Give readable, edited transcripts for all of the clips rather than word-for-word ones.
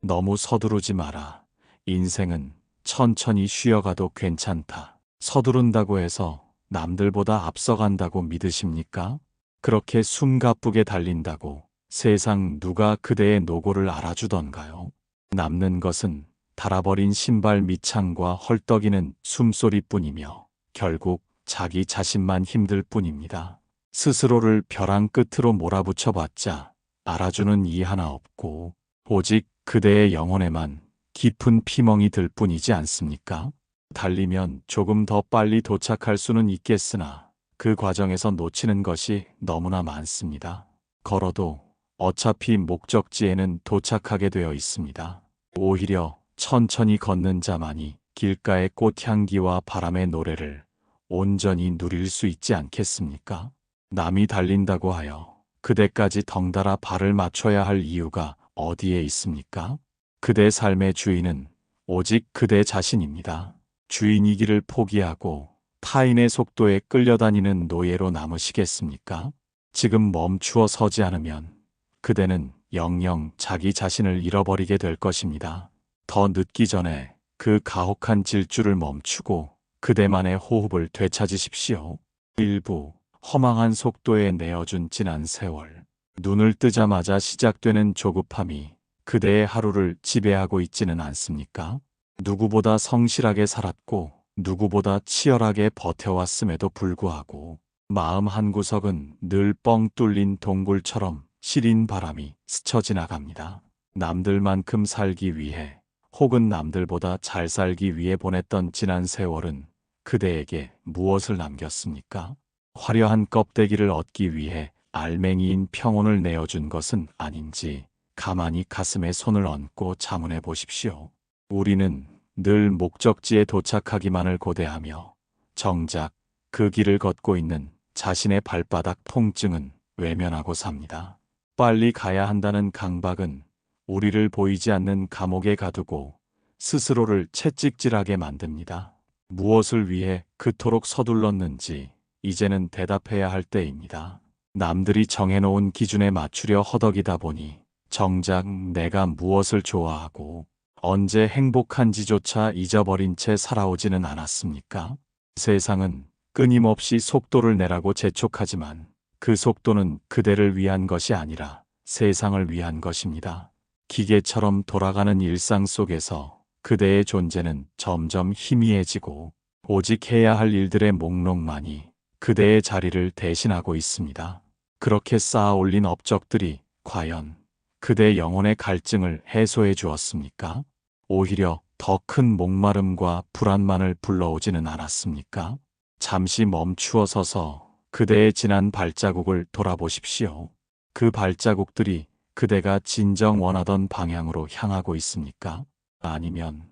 너무 서두르지 마라. 인생은 천천히 쉬어가도 괜찮다. 서두른다고 해서 남들보다 앞서간다고 믿으십니까? 그렇게 숨가쁘게 달린다고 세상 누가 그대의 노고를 알아주던가요? 남는 것은 닳아버린 신발 밑창과 헐떡이는 숨소리뿐이며 결국 자기 자신만 힘들 뿐입니다. 스스로를 벼랑 끝으로 몰아붙여봤자 알아주는 이 하나 없고 오직 그대의 영혼에만 깊은 피멍이 들 뿐이지 않습니까? 달리면 조금 더 빨리 도착할 수는 있겠으나 그 과정에서 놓치는 것이 너무나 많습니다. 걸어도 어차피 목적지에는 도착하게 되어 있습니다. 오히려 천천히 걷는 자만이 길가의 꽃향기와 바람의 노래를 온전히 누릴 수 있지 않겠습니까? 남이 달린다고 하여 그대까지 덩달아 발을 맞춰야 할 이유가 어디에 있습니까? 그대 삶의 주인은 오직 그대 자신입니다. 주인이기를 포기하고 타인의 속도에 끌려다니는 노예로 남으시겠습니까? 지금 멈추어 서지 않으면 그대는 영영 자기 자신을 잃어버리게 될 것입니다. 더 늦기 전에 그 가혹한 질주를 멈추고 그대만의 호흡을 되찾으십시오. 일부 허망한 속도에 내어준 지난 세월. 눈을 뜨자마자 시작되는 조급함이 그대의 하루를 지배하고 있지는 않습니까? 누구보다 성실하게 살았고 누구보다 치열하게 버텨왔음에도 불구하고 마음 한구석은 늘 뻥 뚫린 동굴처럼 시린 바람이 스쳐 지나갑니다. 남들만큼 살기 위해 혹은 남들보다 잘 살기 위해 보냈던 지난 세월은 그대에게 무엇을 남겼습니까? 화려한 껍데기를 얻기 위해 알맹이인 평온을 내어준 것은 아닌지 가만히 가슴에 손을 얹고 자문해 보십시오. 우리는 늘 목적지에 도착하기만을 고대하며 정작 그 길을 걷고 있는 자신의 발바닥 통증은 외면하고 삽니다. 빨리 가야 한다는 강박은 우리를 보이지 않는 감옥에 가두고 스스로를 채찍질하게 만듭니다. 무엇을 위해 그토록 서둘렀는지 이제는 대답해야 할 때입니다. 남들이 정해놓은 기준에 맞추려 허덕이다 보니 정작 내가 무엇을 좋아하고 언제 행복한지조차 잊어버린 채 살아오지는 않았습니까? 세상은 끊임없이 속도를 내라고 재촉하지만 그 속도는 그대를 위한 것이 아니라 세상을 위한 것입니다. 기계처럼 돌아가는 일상 속에서 그대의 존재는 점점 희미해지고 오직 해야 할 일들의 목록만이 그대의 자리를 대신하고 있습니다. 그렇게 쌓아 올린 업적들이 과연 그대 영혼의 갈증을 해소해 주었습니까? 오히려 더 큰 목마름과 불안만을 불러오지는 않았습니까? 잠시 멈추어 서서 그대의 지난 발자국을 돌아보십시오. 그 발자국들이 그대가 진정 원하던 방향으로 향하고 있습니까? 아니면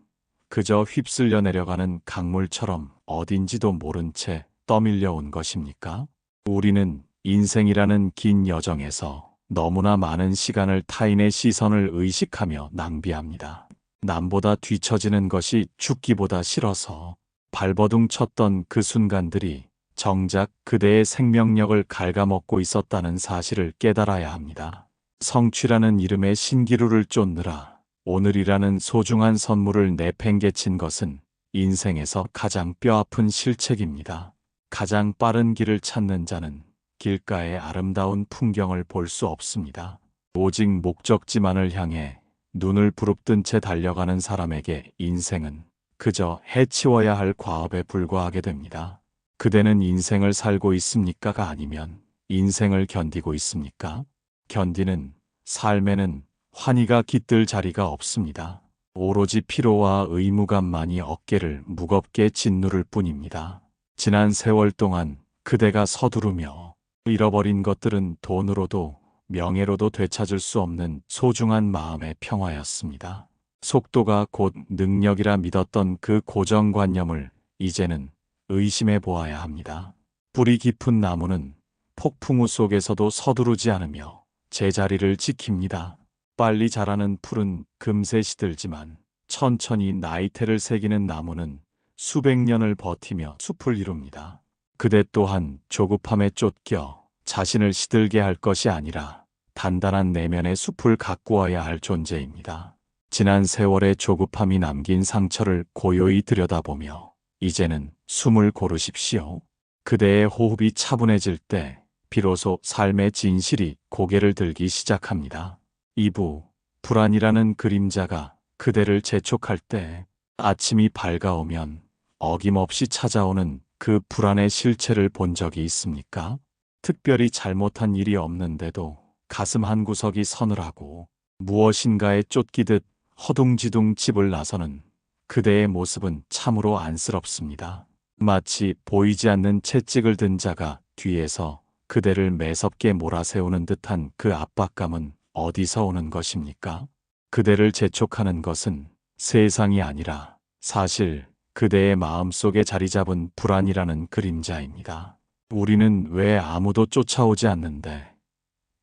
그저 휩쓸려 내려가는 강물처럼 어딘지도 모른 채 떠밀려 온 것입니까? 우리는 인생이라는 긴 여정에서 너무나 많은 시간을 타인의 시선을 의식하며 낭비합니다. 남보다 뒤처지는 것이 죽기보다 싫어서 발버둥 쳤던 그 순간들이 정작 그대의 생명력을 갉아먹고 있었다는 사실을 깨달아야 합니다. 성취라는 이름의 신기루를 쫓느라 오늘이라는 소중한 선물을 내팽개친 것은 인생에서 가장 뼈아픈 실책입니다. 가장 빠른 길을 찾는 자는 길가의 아름다운 풍경을 볼 수 없습니다. 오직 목적지만을 향해 눈을 부릅뜬 채 달려가는 사람에게 인생은 그저 해치워야 할 과업에 불과하게 됩니다. 그대는 인생을 살고 있습니까가 아니면 인생을 견디고 있습니까? 견디는 삶에는 환희가 깃들 자리가 없습니다. 오로지 피로와 의무감만이 어깨를 무겁게 짓누를 뿐입니다. 지난 세월 동안 그대가 서두르며 잃어버린 것들은 돈으로도 명예로도 되찾을 수 없는 소중한 마음의 평화였습니다. 속도가 곧 능력이라 믿었던 그 고정관념을 이제는 의심해 보아야 합니다. 뿌리 깊은 나무는 폭풍우 속에서도 서두르지 않으며 제자리를 지킵니다. 빨리 자라는 풀은 금세 시들지만 천천히 나이테를 새기는 나무는 수백 년을 버티며 숲을 이룹니다. 그대 또한 조급함에 쫓겨 자신을 시들게 할 것이 아니라 단단한 내면의 숲을 가꾸어야 할 존재입니다. 지난 세월의 조급함이 남긴 상처를 고요히 들여다보며 이제는 숨을 고르십시오. 그대의 호흡이 차분해질 때 비로소 삶의 진실이 고개를 들기 시작합니다. 2부 불안이라는 그림자가 그대를 재촉할 때 아침이 밝아오면 어김없이 찾아오는 그 불안의 실체를 본 적이 있습니까? 특별히 잘못한 일이 없는데도 가슴 한구석이 서늘하고 무엇인가에 쫓기듯 허둥지둥 집을 나서는 그대의 모습은 참으로 안쓰럽습니다. 마치 보이지 않는 채찍을 든 자가 뒤에서 그대를 매섭게 몰아세우는 듯한 그 압박감은 어디서 오는 것입니까? 그대를 재촉하는 것은 세상이 아니라 사실 그대의 마음속에 자리 잡은 불안이라는 그림자입니다. 우리는 왜 아무도 쫓아오지 않는데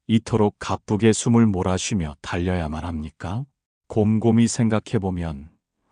이토록 가쁘게 숨을 몰아쉬며 달려야만 합니까? 곰곰이 생각해보면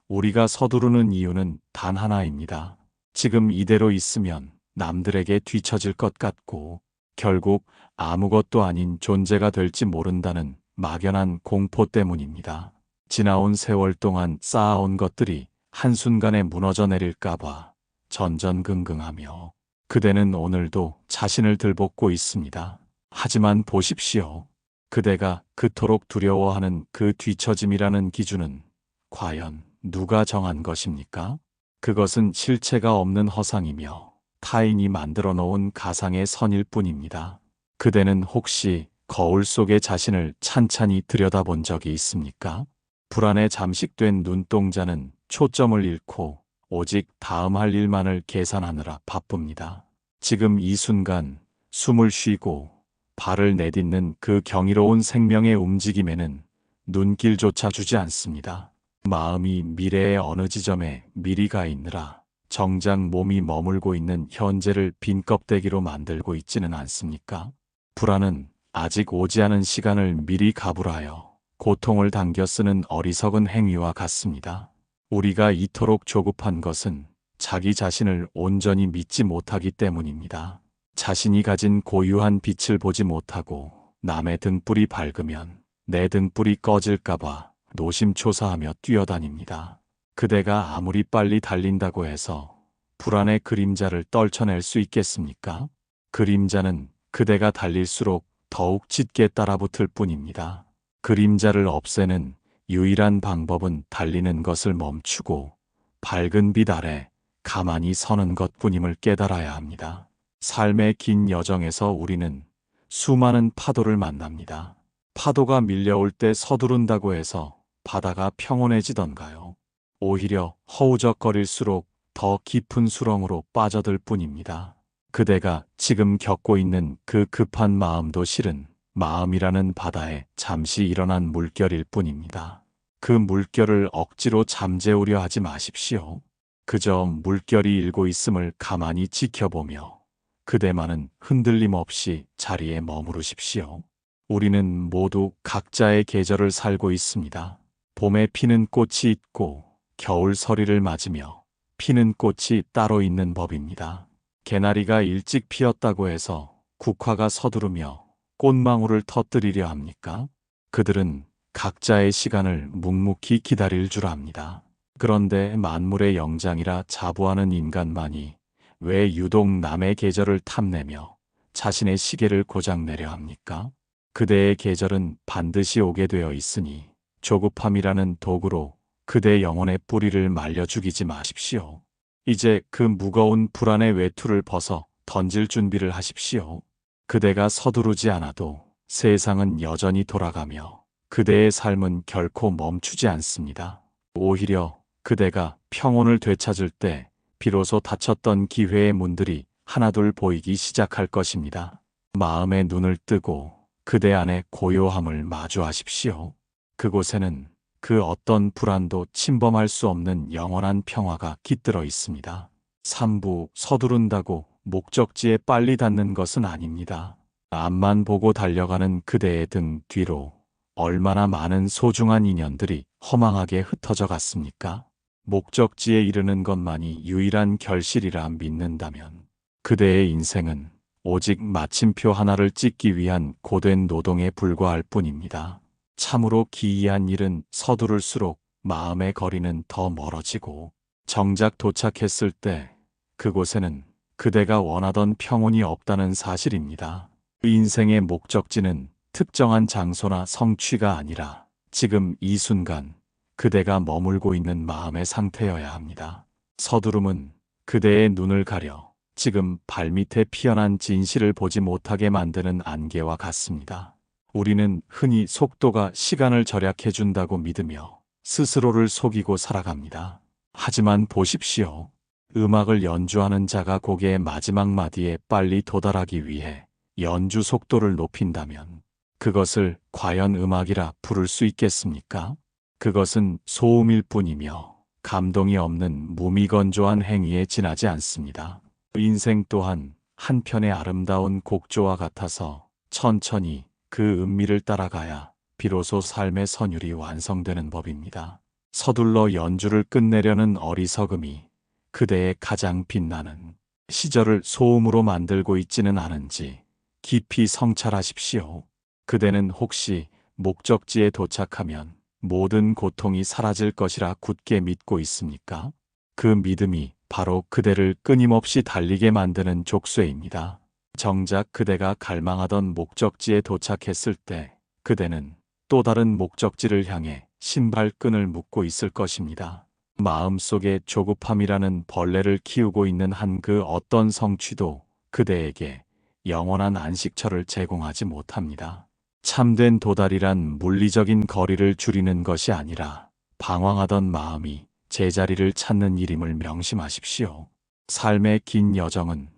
우리가 서두르는 이유는 단 하나입니다. 지금 이대로 있으면 남들에게 뒤처질 것 같고 결국 아무것도 아닌 존재가 될지 모른다는 막연한 공포 때문입니다. 지나온 세월 동안 쌓아온 것들이 한순간에 무너져 내릴까봐 전전긍긍하며 그대는 오늘도 자신을 들볶고 있습니다. 하지만 보십시오. 그대가 그토록 두려워하는 그 뒤처짐이라는 기준은 과연 누가 정한 것입니까? 그것은 실체가 없는 허상이며 타인이 만들어 놓은 가상의 선일 뿐입니다. 그대는 혹시 거울 속의 자신을 찬찬히 들여다본 적이 있습니까? 불안에 잠식된 눈동자는 초점을 잃고 오직 다음 할 일만을 계산하느라 바쁩니다. 지금 이 순간 숨을 쉬고 발을 내딛는 그 경이로운 생명의 움직임에는 눈길조차 주지 않습니다. 마음이 미래의 어느 지점에 미리 가 있느라 정작 몸이 머물고 있는 현재를 빈 껍데기로 만들고 있지는 않습니까? 불안은 아직 오지 않은 시간을 미리 가불하여 고통을 당겨 쓰는 어리석은 행위와 같습니다. 우리가 이토록 조급한 것은 자기 자신을 온전히 믿지 못하기 때문입니다. 자신이 가진 고유한 빛을 보지 못하고 남의 등불이 밝으면 내 등불이 꺼질까봐 노심초사하며 뛰어다닙니다. 그대가 아무리 빨리 달린다고 해서 불안의 그림자를 떨쳐낼 수 있겠습니까? 그림자는 그대가 달릴수록 더욱 짙게 따라붙을 뿐입니다. 그림자를 없애는 유일한 방법은 달리는 것을 멈추고 밝은 빛 아래 가만히 서는 것뿐임을 깨달아야 합니다. 삶의 긴 여정에서 우리는 수많은 파도를 만납니다. 파도가 밀려올 때 서두른다고 해서 바다가 평온해지던가요? 오히려 허우적거릴수록 더 깊은 수렁으로 빠져들 뿐입니다. 그대가 지금 겪고 있는 그 급한 마음도 실은 마음이라는 바다에 잠시 일어난 물결일 뿐입니다. 그 물결을 억지로 잠재우려 하지 마십시오. 그저 물결이 일고 있음을 가만히 지켜보며 그대만은 흔들림 없이 자리에 머무르십시오. 우리는 모두 각자의 계절을 살고 있습니다. 봄에 피는 꽃이 있고 겨울 서리를 맞으며 피는 꽃이 따로 있는 법입니다. 개나리가 일찍 피었다고 해서 국화가 서두르며 꽃망울을 터뜨리려 합니까? 그들은 각자의 시간을 묵묵히 기다릴 줄 압니다. 그런데 만물의 영장이라 자부하는 인간만이 왜 유독 남의 계절을 탐내며 자신의 시계를 고장내려 합니까? 그대의 계절은 반드시 오게 되어 있으니 조급함이라는 도구로 그대 영혼의 뿌리를 말려 죽이지 마십시오. 이제 그 무거운 불안의 외투를 벗어 던질 준비를 하십시오. 그대가 서두르지 않아도 세상은 여전히 돌아가며 그대의 삶은 결코 멈추지 않습니다. 오히려 그대가 평온을 되찾을 때 비로소 닫혔던 기회의 문들이 하나둘 보이기 시작할 것입니다. 마음의 눈을 뜨고 그대 안의 고요함을 마주하십시오. 그곳에는 그 어떤 불안도 침범할 수 없는 영원한 평화가 깃들어 있습니다. 3부 서두른다고 목적지에 빨리 닿는 것은 아닙니다. 앞만 보고 달려가는 그대의 등 뒤로 얼마나 많은 소중한 인연들이 허망하게 흩어져 갔습니까? 목적지에 이르는 것만이 유일한 결실이라 믿는다면 그대의 인생은 오직 마침표 하나를 찍기 위한 고된 노동에 불과할 뿐입니다. 참으로 기이한 일은 서두를수록 마음의 거리는 더 멀어지고 정작 도착했을 때 그곳에는 그대가 원하던 평온이 없다는 사실입니다. 인생의 목적지는 특정한 장소나 성취가 아니라 지금 이 순간 그대가 머물고 있는 마음의 상태여야 합니다. 서두름은 그대의 눈을 가려 지금 발밑에 피어난 진실을 보지 못하게 만드는 안개와 같습니다. 우리는 흔히 속도가 시간을 절약해준다고 믿으며 스스로를 속이고 살아갑니다. 하지만 보십시오. 음악을 연주하는 자가 곡의 마지막 마디에 빨리 도달하기 위해 연주 속도를 높인다면 그것을 과연 음악이라 부를 수 있겠습니까? 그것은 소음일 뿐이며 감동이 없는 무미건조한 행위에 지나지 않습니다. 인생 또한 한편의 아름다운 곡조와 같아서 천천히 그 음미를 따라가야 비로소 삶의 선율이 완성되는 법입니다. 서둘러 연주를 끝내려는 어리석음이 그대의 가장 빛나는 시절을 소음으로 만들고 있지는 않은지 깊이 성찰하십시오. 그대는 혹시 목적지에 도착하면 모든 고통이 사라질 것이라 굳게 믿고 있습니까? 그 믿음이 바로 그대를 끊임없이 달리게 만드는 족쇄입니다. 정작 그대가 갈망하던 목적지에 도착했을 때 그대는 또 다른 목적지를 향해 신발끈을 묶고 있을 것입니다. 마음속에 조급함이라는 벌레를 키우고 있는 한 그 어떤 성취도 그대에게 영원한 안식처를 제공하지 못합니다. 참된 도달이란 물리적인 거리를 줄이는 것이 아니라 방황하던 마음이 제자리를 찾는 일임을 명심하십시오. 삶의 긴 여정은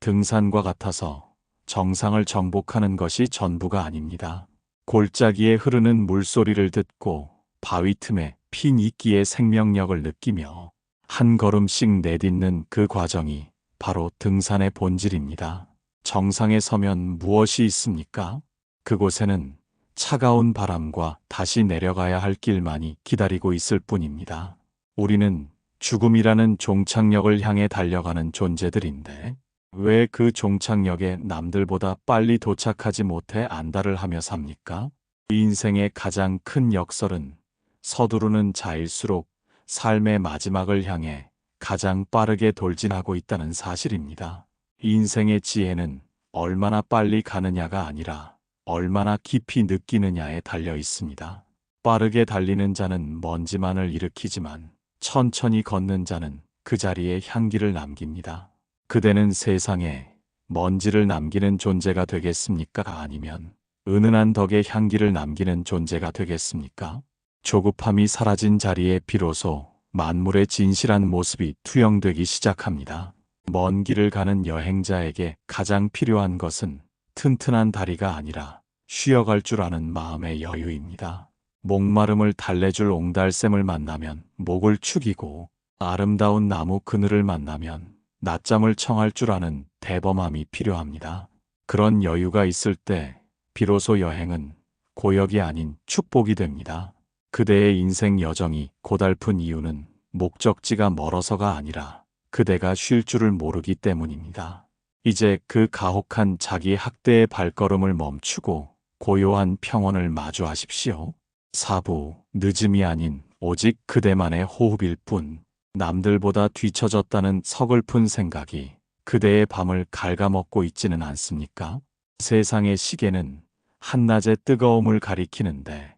등산과 같아서 정상을 정복하는 것이 전부가 아닙니다. 골짜기에 흐르는 물소리를 듣고 바위 틈에 핀 이끼의 생명력을 느끼며 한 걸음씩 내딛는 그 과정이 바로 등산의 본질입니다. 정상에 서면 무엇이 있습니까? 그곳에는 차가운 바람과 다시 내려가야 할 길만이 기다리고 있을 뿐입니다. 우리는 죽음이라는 종착역을 향해 달려가는 존재들인데 왜 그 종착역에 남들보다 빨리 도착하지 못해 안달을 하며 삽니까? 인생의 가장 큰 역설은 서두르는 자일수록 삶의 마지막을 향해 가장 빠르게 돌진하고 있다는 사실입니다. 인생의 지혜는 얼마나 빨리 가느냐가 아니라 얼마나 깊이 느끼느냐에 달려 있습니다. 빠르게 달리는 자는 먼지만을 일으키지만 천천히 걷는 자는 그 자리에 향기를 남깁니다. 그대는 세상에 먼지를 남기는 존재가 되겠습니까? 아니면 은은한 덕에 향기를 남기는 존재가 되겠습니까? 조급함이 사라진 자리에 비로소 만물의 진실한 모습이 투영되기 시작합니다. 먼 길을 가는 여행자에게 가장 필요한 것은 튼튼한 다리가 아니라 쉬어갈 줄 아는 마음의 여유입니다. 목마름을 달래줄 옹달샘을 만나면 목을 축이고 아름다운 나무 그늘을 만나면 낮잠을 청할 줄 아는 대범함이 필요합니다. 그런 여유가 있을 때 비로소 여행은 고역이 아닌 축복이 됩니다. 그대의 인생 여정이 고달픈 이유는 목적지가 멀어서가 아니라 그대가 쉴 줄을 모르기 때문입니다. 이제 그 가혹한 자기 학대의 발걸음을 멈추고 고요한 평온을 마주하십시오. 사부, 늦음이 아닌 오직 그대만의 호흡일 뿐. 남들보다 뒤처졌다는 서글픈 생각이 그대의 밤을 갉아먹고 있지는 않습니까? 세상의 시계는 한낮의 뜨거움을 가리키는데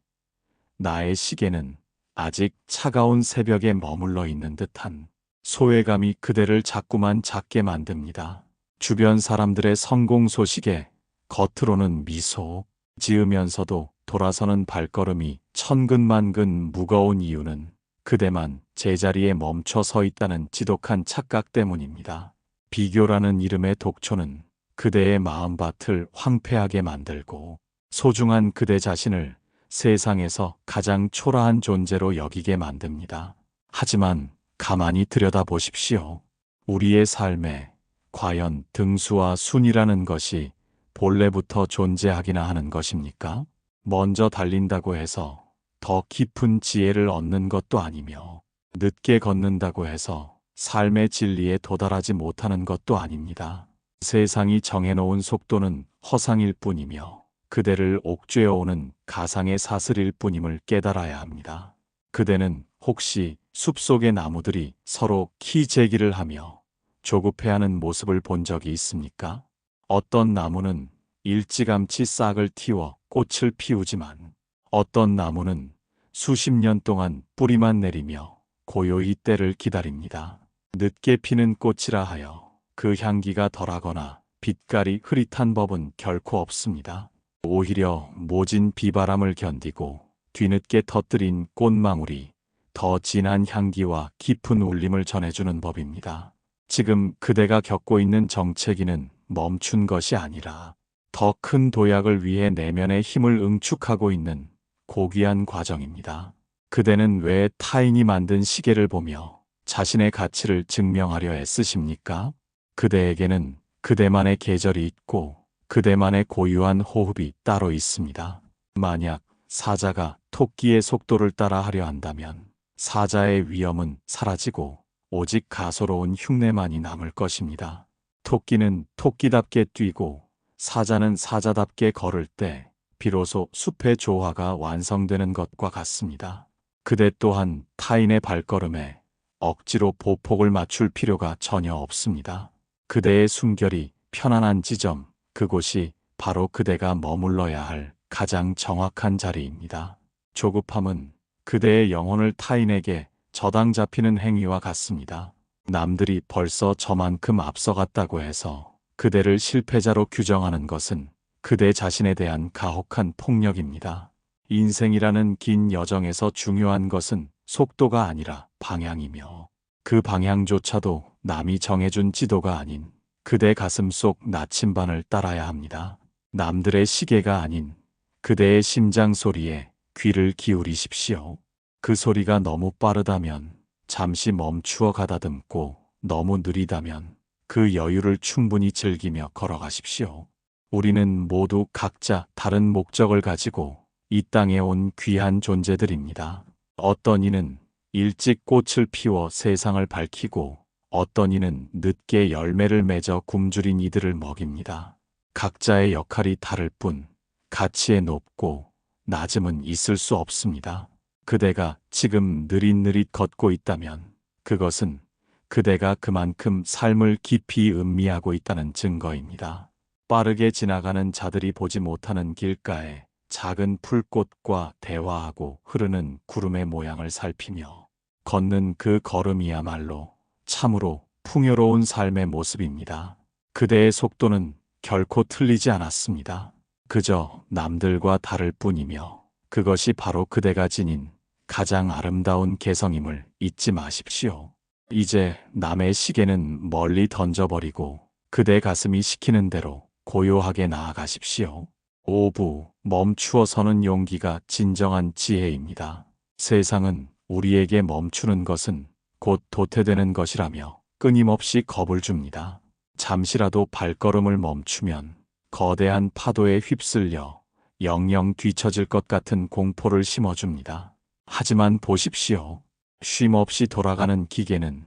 나의 시계는 아직 차가운 새벽에 머물러 있는 듯한 소외감이 그대를 자꾸만 작게 만듭니다. 주변 사람들의 성공 소식에 겉으로는 미소 지으면서도 돌아서는 발걸음이 천근만근 무거운 이유는 그대만 제자리에 멈춰 서 있다는 지독한 착각 때문입니다. 비교라는 이름의 독초는 그대의 마음밭을 황폐하게 만들고 소중한 그대 자신을 세상에서 가장 초라한 존재로 여기게 만듭니다. 하지만 가만히 들여다보십시오. 우리의 삶에 과연 등수와 순이라는 것이 본래부터 존재하기나 하는 것입니까? 먼저 달린다고 해서 더 깊은 지혜를 얻는 것도 아니며 늦게 걷는다고 해서 삶의 진리에 도달하지 못하는 것도 아닙니다. 세상이 정해놓은 속도는 허상일 뿐이며 그대를 옥죄어오는 가상의 사슬일 뿐임을 깨달아야 합니다. 그대는 혹시 숲속의 나무들이 서로 키재기를 하며 조급해하는 모습을 본 적이 있습니까? 어떤 나무는 일찌감치 싹을 틔워 꽃을 피우지만 어떤 나무는 수십 년 동안 뿌리만 내리며 고요히 때를 기다립니다. 늦게 피는 꽃이라 하여 그 향기가 덜하거나 빛깔이 흐릿한 법은 결코 없습니다. 오히려 모진 비바람을 견디고 뒤늦게 터뜨린 꽃망울이 더 진한 향기와 깊은 울림을 전해주는 법입니다. 지금 그대가 겪고 있는 정체기는 멈춘 것이 아니라 더 큰 도약을 위해 내면의 힘을 응축하고 있는 고귀한 과정입니다. 그대는 왜 타인이 만든 시계를 보며 자신의 가치를 증명하려 애쓰십니까? 그대에게는 그대만의 계절이 있고 그대만의 고유한 호흡이 따로 있습니다. 만약 사자가 토끼의 속도를 따라 하려 한다면 사자의 위엄은 사라지고 오직 가소로운 흉내만이 남을 것입니다. 토끼는 토끼답게 뛰고 사자는 사자답게 걸을 때 비로소 숲의 조화가 완성되는 것과 같습니다. 그대 또한 타인의 발걸음에 억지로 보폭을 맞출 필요가 전혀 없습니다. 그대의 숨결이 편안한 지점, 그곳이 바로 그대가 머물러야 할 가장 정확한 자리입니다. 조급함은 그대의 영혼을 타인에게 저당 잡히는 행위와 같습니다. 남들이 벌써 저만큼 앞서갔다고 해서 그대를 실패자로 규정하는 것은 그대 자신에 대한 가혹한 폭력입니다. 인생이라는 긴 여정에서 중요한 것은 속도가 아니라 방향이며 그 방향조차도 남이 정해준 지도가 아닌 그대 가슴 속 나침반을 따라야 합니다. 남들의 시계가 아닌 그대의 심장 소리에 귀를 기울이십시오. 그 소리가 너무 빠르다면 잠시 멈추어 가다듬고 너무 느리다면 그 여유를 충분히 즐기며 걸어가십시오. 우리는 모두 각자 다른 목적을 가지고 이 땅에 온 귀한 존재들입니다. 어떤 이는 일찍 꽃을 피워 세상을 밝히고 어떤 이는 늦게 열매를 맺어 굶주린 이들을 먹입니다. 각자의 역할이 다를 뿐 가치의 높고 낮음은 있을 수 없습니다. 그대가 지금 느릿느릿 걷고 있다면 그것은 그대가 그만큼 삶을 깊이 음미하고 있다는 증거입니다. 빠르게 지나가는 자들이 보지 못하는 길가에 작은 풀꽃과 대화하고 흐르는 구름의 모양을 살피며 걷는 그 걸음이야말로 참으로 풍요로운 삶의 모습입니다. 그대의 속도는 결코 틀리지 않았습니다. 그저 남들과 다를 뿐이며 그것이 바로 그대가 지닌 가장 아름다운 개성임을 잊지 마십시오. 이제 남의 시계는 멀리 던져버리고 그대 가슴이 시키는 대로 고요하게 나아가십시오. 오부, 멈추어 서는 용기가 진정한 지혜입니다. 세상은 우리에게 멈추는 것은 곧 도태되는 것이라며 끊임없이 겁을 줍니다. 잠시라도 발걸음을 멈추면 거대한 파도에 휩쓸려 영영 뒤처질 것 같은 공포를 심어줍니다. 하지만 보십시오. 쉼없이 돌아가는 기계는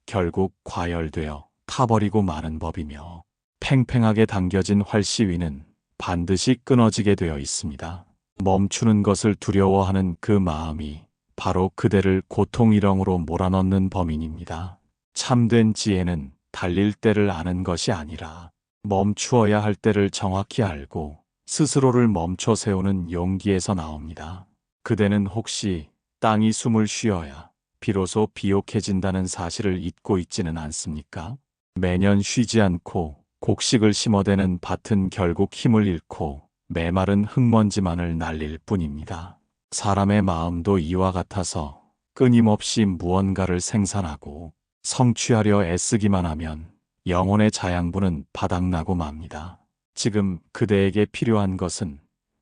결국 과열되어 타버리고 마는 법이며 팽팽하게 당겨진 활시위는 반드시 끊어지게 되어 있습니다. 멈추는 것을 두려워하는 그 마음이 바로 그대를 고통일렁으로 몰아넣는 범인입니다. 참된 지혜는 달릴 때를 아는 것이 아니라 멈추어야 할 때를 정확히 알고 스스로를 멈춰 세우는 용기에서 나옵니다. 그대는 혹시 땅이 숨을 쉬어야 비로소 비옥해진다는 사실을 잊고 있지는 않습니까? 매년 쉬지 않고 곡식을 심어대는 밭은 결국 힘을 잃고 메마른 흙먼지만을 날릴 뿐입니다. 사람의 마음도 이와 같아서 끊임없이 무언가를 생산하고 성취하려 애쓰기만 하면 영혼의 자양분은 바닥나고 맙니다. 지금 그대에게 필요한 것은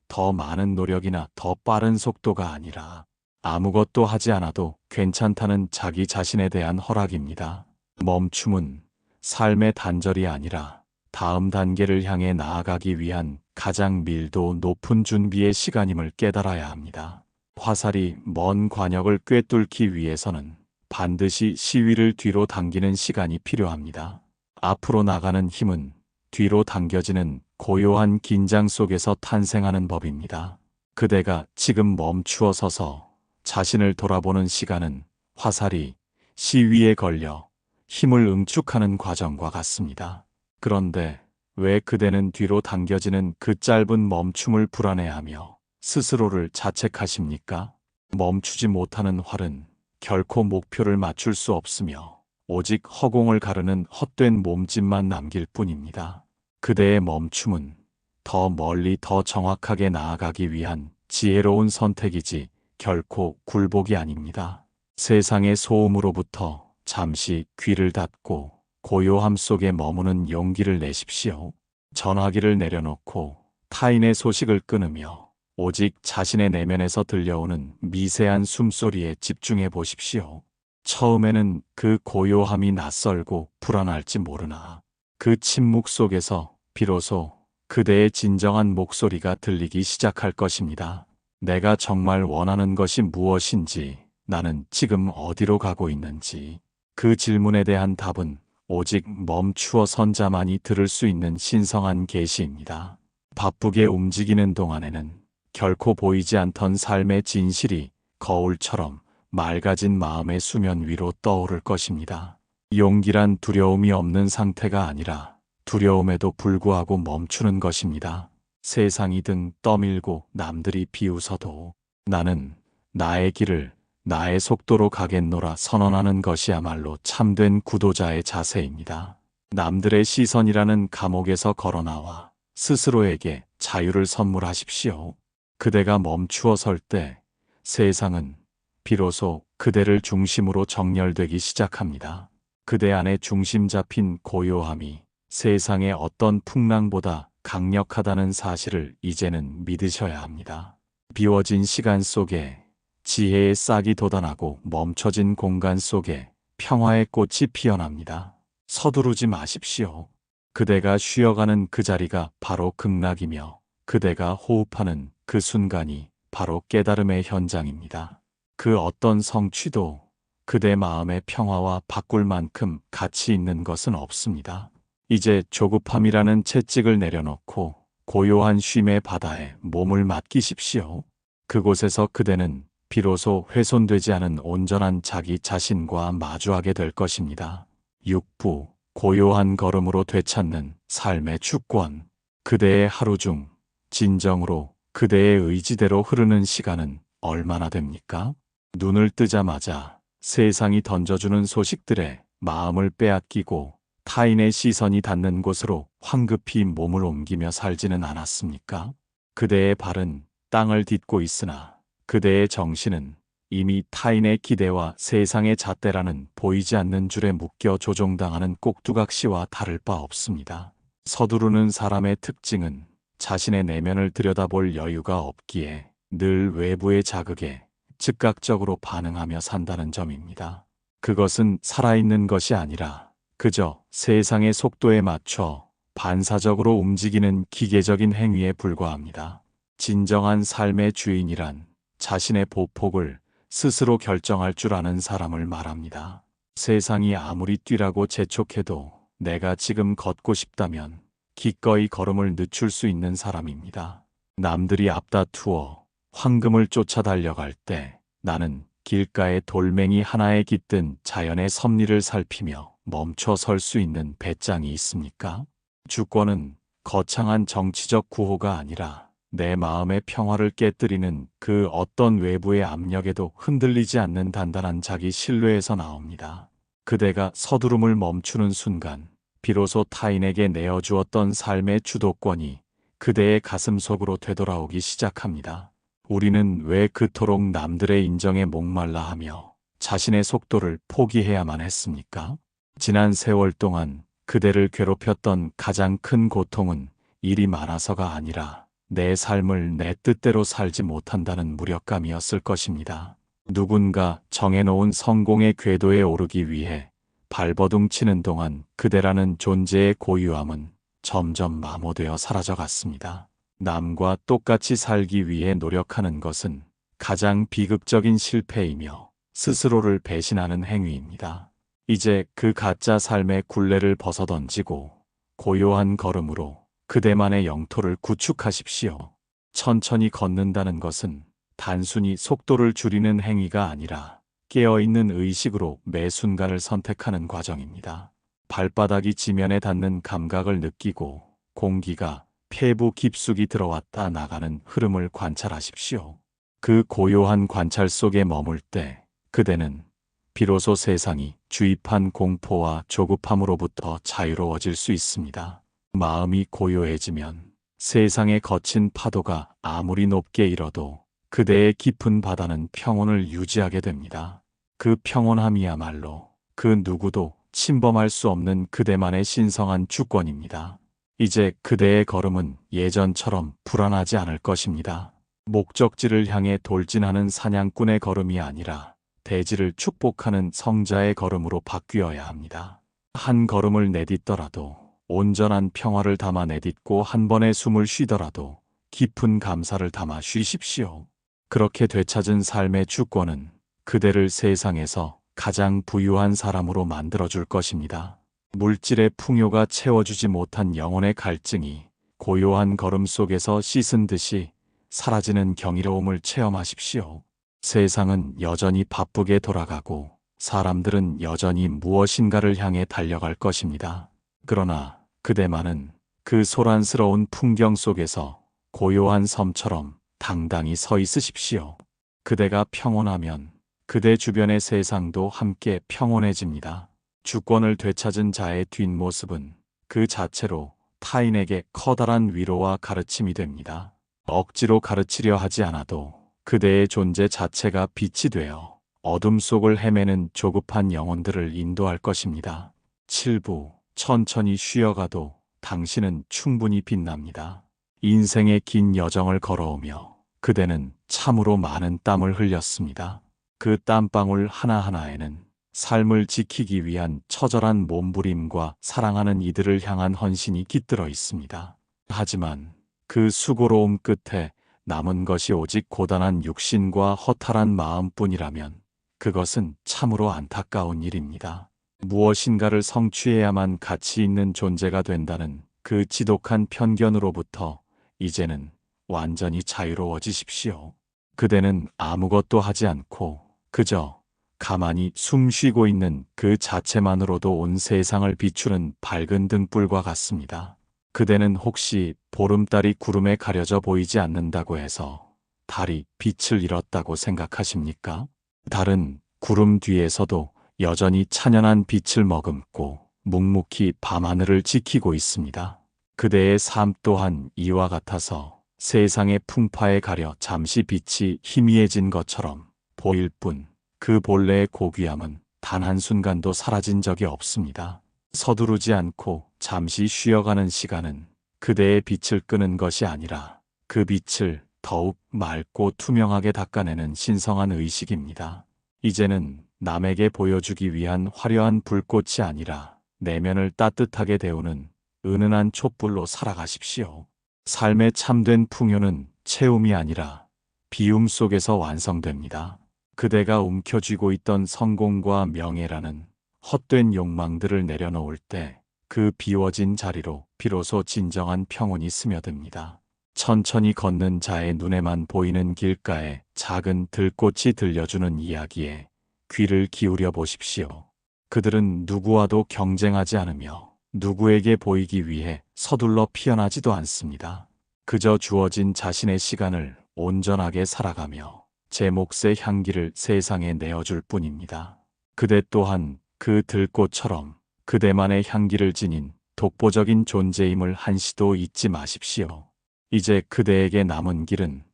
더 많은 노력이나 더 빠른 속도가 아니라 아무것도 하지 않아도 괜찮다는 자기 자신에 대한 허락입니다. 멈춤은 삶의 단절이 아니라 다음 단계를 향해 나아가기 위한 가장 밀도 높은 준비의 시간임을 깨달아야 합니다. 화살이 먼 관역을 꿰뚫기 위해서는 반드시 시위를 뒤로 당기는 시간이 필요합니다. 앞으로 나가는 힘은 뒤로 당겨지는 고요한 긴장 속에서 탄생하는 법입니다. 그대가 지금 멈추어 서서 자신을 돌아보는 시간은 화살이 시위에 걸려 힘을 응축하는 과정과 같습니다. 그런데 왜 그대는 뒤로 당겨지는 그 짧은 멈춤을 불안해하며 스스로를 자책하십니까? 멈추지 못하는 활은 결코 목표를 맞출 수 없으며 오직 허공을 가르는 헛된 몸짓만 남길 뿐입니다. 그대의 멈춤은 더 멀리 더 정확하게 나아가기 위한 지혜로운 선택이지 결코 굴복이 아닙니다. 세상의 소음으로부터 잠시 귀를 닫고 고요함 속에 머무는 용기를 내십시오. 전화기를 내려놓고 타인의 소식을 끊으며 오직 자신의 내면에서 들려오는 미세한 숨소리에 집중해 보십시오. 처음에는 그 고요함이 낯설고 불안할지 모르나 그 침묵 속에서 비로소 그대의 진정한 목소리가 들리기 시작할 것입니다. 내가 정말 원하는 것이 무엇인지, 나는 지금 어디로 가고 있는지, 그 질문에 대한 답은 오직 멈추어 선 자만이 들을 수 있는 신성한 계시입니다. 바쁘게 움직이는 동안에는 결코 보이지 않던 삶의 진실이 거울처럼 맑아진 마음의 수면 위로 떠오를 것입니다. 용기란 두려움이 없는 상태가 아니라 두려움에도 불구하고 멈추는 것입니다. 세상이 등 떠밀고 남들이 비웃어도 나는 나의 길을 나의 속도로 가겠노라 선언하는 것이야말로 참된 구도자의 자세입니다. 남들의 시선이라는 감옥에서 걸어나와 스스로에게 자유를 선물하십시오. 그대가 멈추어 설 때 세상은 비로소 그대를 중심으로 정렬되기 시작합니다. 그대 안에 중심 잡힌 고요함이 세상의 어떤 풍랑보다 강력하다는 사실을 이제는 믿으셔야 합니다. 비워진 시간 속에 지혜의 싹이 돋아나고 멈춰진 공간 속에 평화의 꽃이 피어납니다. 서두르지 마십시오. 그대가 쉬어가는 그 자리가 바로 극락이며 그대가 호흡하는 그 순간이 바로 깨달음의 현장입니다. 그 어떤 성취도 그대 마음의 평화와 바꿀 만큼 가치 있는 것은 없습니다. 이제 조급함이라는 채찍을 내려놓고 고요한 쉼의 바다에 몸을 맡기십시오. 그곳에서 그대는 비로소 훼손되지 않은 온전한 자기 자신과 마주하게 될 것입니다. 6부 고요한 걸음으로 되찾는 삶의 주권. 그대의 하루 중 진정으로 그대의 의지대로 흐르는 시간은 얼마나 됩니까? 눈을 뜨자마자 세상이 던져주는 소식들에 마음을 빼앗기고 타인의 시선이 닿는 곳으로 황급히 몸을 옮기며 살지는 않았습니까? 그대의 발은 땅을 딛고 있으나 그대의 정신은 이미 타인의 기대와 세상의 잣대라는 보이지 않는 줄에 묶여 조종당하는 꼭두각시와 다를 바 없습니다. 서두르는 사람의 특징은 자신의 내면을 들여다볼 여유가 없기에 늘 외부의 자극에 즉각적으로 반응하며 산다는 점입니다. 그것은 살아있는 것이 아니라 그저 세상의 속도에 맞춰 반사적으로 움직이는 기계적인 행위에 불과합니다. 진정한 삶의 주인이란 자신의 보폭을 스스로 결정할 줄 아는 사람을 말합니다. 세상이 아무리 뛰라고 재촉해도 내가 지금 걷고 싶다면 기꺼이 걸음을 늦출 수 있는 사람입니다. 남들이 앞다투어 황금을 쫓아 달려갈 때 나는 길가의 돌멩이 하나에 깃든 자연의 섭리를 살피며 멈춰 설 수 있는 배짱이 있습니까? 주권은 거창한 정치적 구호가 아니라 내 마음의 평화를 깨뜨리는 그 어떤 외부의 압력에도 흔들리지 않는 단단한 자기 신뢰에서 나옵니다. 그대가 서두름을 멈추는 순간 비로소 타인에게 내어주었던 삶의 주도권이 그대의 가슴 속으로 되돌아오기 시작합니다. 우리는 왜 그토록 남들의 인정에 목말라 하며 자신의 속도를 포기해야만 했습니까? 지난 세월 동안 그대를 괴롭혔던 가장 큰 고통은 일이 많아서가 아니라 내 삶을 내 뜻대로 살지 못한다는 무력감이었을 것입니다. 누군가 정해놓은 성공의 궤도에 오르기 위해 발버둥 치는 동안 그대라는 존재의 고유함은 점점 마모되어 사라져갔습니다. 남과 똑같이 살기 위해 노력하는 것은 가장 비극적인 실패이며 스스로를 배신하는 행위입니다. 이제 그 가짜 삶의 굴레를 벗어던지고 고요한 걸음으로 그대만의 영토를 구축하십시오. 천천히 걷는다는 것은 단순히 속도를 줄이는 행위가 아니라 깨어있는 의식으로 매 순간을 선택하는 과정입니다. 발바닥이 지면에 닿는 감각을 느끼고 공기가 폐부 깊숙이 들어왔다 나가는 흐름을 관찰하십시오. 그 고요한 관찰 속에 머물 때 그대는 비로소 세상이 주입한 공포와 조급함으로부터 자유로워질 수 있습니다. 마음이 고요해지면 세상의 거친 파도가 아무리 높게 일어도 그대의 깊은 바다는 평온을 유지하게 됩니다. 그 평온함이야말로 그 누구도 침범할 수 없는 그대만의 신성한 주권입니다. 이제 그대의 걸음은 예전처럼 불안하지 않을 것입니다. 목적지를 향해 돌진하는 사냥꾼의 걸음이 아니라 대지를 축복하는 성자의 걸음으로 바뀌어야 합니다. 한 걸음을 내딛더라도 온전한 평화를 담아 내딛고 한 번의 숨을 쉬더라도 깊은 감사를 담아 쉬십시오. 그렇게 되찾은 삶의 주권은 그대를 세상에서 가장 부유한 사람으로 만들어줄 것입니다. 물질의 풍요가 채워주지 못한 영혼의 갈증이 고요한 걸음 속에서 씻은 듯이 사라지는 경이로움을 체험하십시오. 세상은 여전히 바쁘게 돌아가고 사람들은 여전히 무엇인가를 향해 달려갈 것입니다. 그러나 그대만은 그 소란스러운 풍경 속에서 고요한 섬처럼 당당히 서 있으십시오. 그대가 평온하면 그대 주변의 세상도 함께 평온해집니다. 주권을 되찾은 자의 뒷모습은 그 자체로 타인에게 커다란 위로와 가르침이 됩니다. 억지로 가르치려 하지 않아도 그대의 존재 자체가 빛이 되어 어둠 속을 헤매는 조급한 영혼들을 인도할 것입니다. 7부 천천히 쉬어가도 당신은 충분히 빛납니다. 인생의 긴 여정을 걸어오며 그대는 참으로 많은 땀을 흘렸습니다. 그 땀방울 하나하나에는 삶을 지키기 위한 처절한 몸부림과 사랑하는 이들을 향한 헌신이 깃들어 있습니다. 하지만 그 수고로움 끝에 남은 것이 오직 고단한 육신과 허탈한 마음뿐이라면 그것은 참으로 안타까운 일입니다. 무엇인가를 성취해야만 가치 있는 존재가 된다는 그 지독한 편견으로부터 이제는 완전히 자유로워지십시오. 그대는 아무것도 하지 않고 그저 가만히 숨 쉬고 있는 그 자체만으로도 온 세상을 비추는 밝은 등불과 같습니다. 그대는 혹시 보름달이 구름에 가려져 보이지 않는다고 해서 달이 빛을 잃었다고 생각하십니까? 달은 구름 뒤에서도 여전히 찬연한 빛을 머금고 묵묵히 밤하늘을 지키고 있습니다. 그대의 삶 또한 이와 같아서 세상의 풍파에 가려 잠시 빛이 희미해진 것처럼 보일 뿐 그 본래의 고귀함은 단 한순간도 사라진 적이 없습니다. 서두르지 않고 잠시 쉬어가는 시간은 그대의 빛을 끄는 것이 아니라 그 빛을 더욱 맑고 투명하게 닦아내는 신성한 의식입니다. 이제는 남에게 보여주기 위한 화려한 불꽃이 아니라 내면을 따뜻하게 데우는 은은한 촛불로 살아가십시오. 삶의 참된 풍요는 채움이 아니라 비움 속에서 완성됩니다. 그대가 움켜쥐고 있던 성공과 명예라는 헛된 욕망들을 내려놓을 때 그 비워진 자리로 비로소 진정한 평온이 스며듭니다. 천천히 걷는 자의 눈에만 보이는 길가에 작은 들꽃이 들려주는 이야기에 귀를 기울여 보십시오. 그들은 누구와도 경쟁하지 않으며 누구에게 보이기 위해 서둘러 피어나지도 않습니다. 그저 주어진 자신의 시간을 온전하게 살아가며 제 몫의 향기를 세상에 내어줄 뿐입니다. 그대 또한 그 들꽃처럼 그대만의 향기를 지닌 독보적인 존재임을 한시도 잊지 마십시오. 이제 그대에게 남은 길은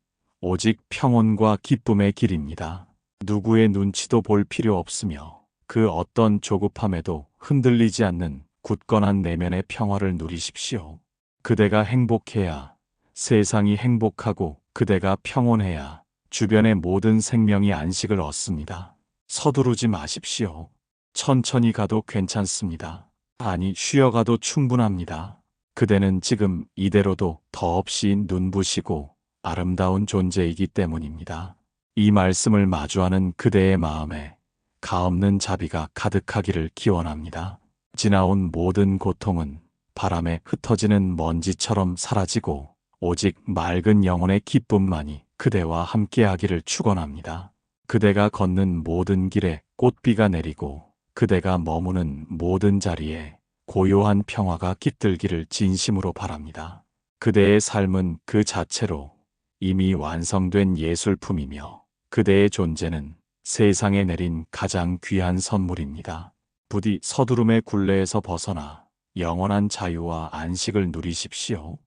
오직 평온과 기쁨의 길입니다. 누구의 눈치도 볼 필요 없으며 그 어떤 조급함에도 흔들리지 않는 굳건한 내면의 평화를 누리십시오. 그대가 행복해야 세상이 행복하고 그대가 평온해야 주변의 모든 생명이 안식을 얻습니다. 서두르지 마십시오. 천천히 가도 괜찮습니다. 아니, 쉬어가도 충분합니다. 그대는 지금 이대로도 더없이 눈부시고 아름다운 존재이기 때문입니다. 이 말씀을 마주하는 그대의 마음에 가없는 자비가 가득하기를 기원합니다. 지나온 모든 고통은 바람에 흩어지는 먼지처럼 사라지고 오직 맑은 영혼의 기쁨만이 그대와 함께하기를 축원합니다. 그대가 걷는 모든 길에 꽃비가 내리고 그대가 머무는 모든 자리에 고요한 평화가 깃들기를 진심으로 바랍니다. 그대의 삶은 그 자체로 이미 완성된 예술품이며 그대의 존재는 세상에 내린 가장 귀한 선물입니다. 부디 서두름의 굴레에서 벗어나 영원한 자유와 안식을 누리십시오.